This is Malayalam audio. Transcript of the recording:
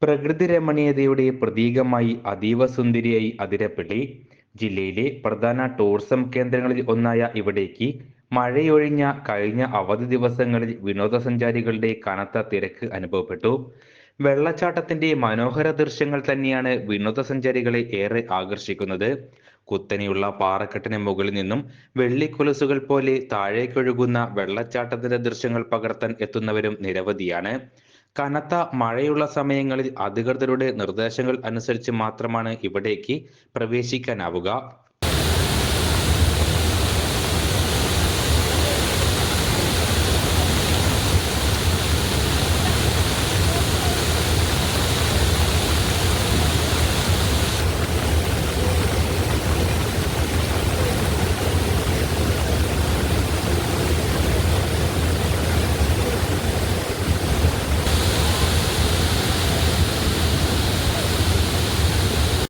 പ്രകൃതി രമണീയതയുടെ പ്രതീകമായി അതീവ സുന്ദരിയായി അതിരപ്പള്ളി ജില്ലയിലെ പ്രധാന ടൂറിസം കേന്ദ്രങ്ങളിൽ ഒന്നായ ഇവിടേക്ക് മഴയൊഴിഞ്ഞ കഴിഞ്ഞ അവധി ദിവസങ്ങളിൽ വിനോദസഞ്ചാരികളുടെ കനത്ത തിരക്ക് അനുഭവപ്പെട്ടു. വെള്ളച്ചാട്ടത്തിന്റെ മനോഹര ദൃശ്യങ്ങൾ തന്നെയാണ് വിനോദസഞ്ചാരികളെ ഏറെ ആകർഷിക്കുന്നത്. കുത്തനെയുള്ള പാറക്കെട്ടിന് മുകളിൽ നിന്നും വെള്ളിക്കൊലുസുകൾ പോലെ താഴേക്കൊഴുകുന്ന വെള്ളച്ചാട്ടത്തിന്റെ ദൃശ്യങ്ങൾ പകർത്താൻ എത്തുന്നവരും നിരവധിയാണ്. കനത്ത മഴയുള്ള സമയങ്ങളിൽ അധികൃതരുടെ നിർദ്ദേശങ്ങൾ അനുസരിച്ച് മാത്രമാണ് ഇവിടേക്ക് പ്രവേശിക്കാനാവുക.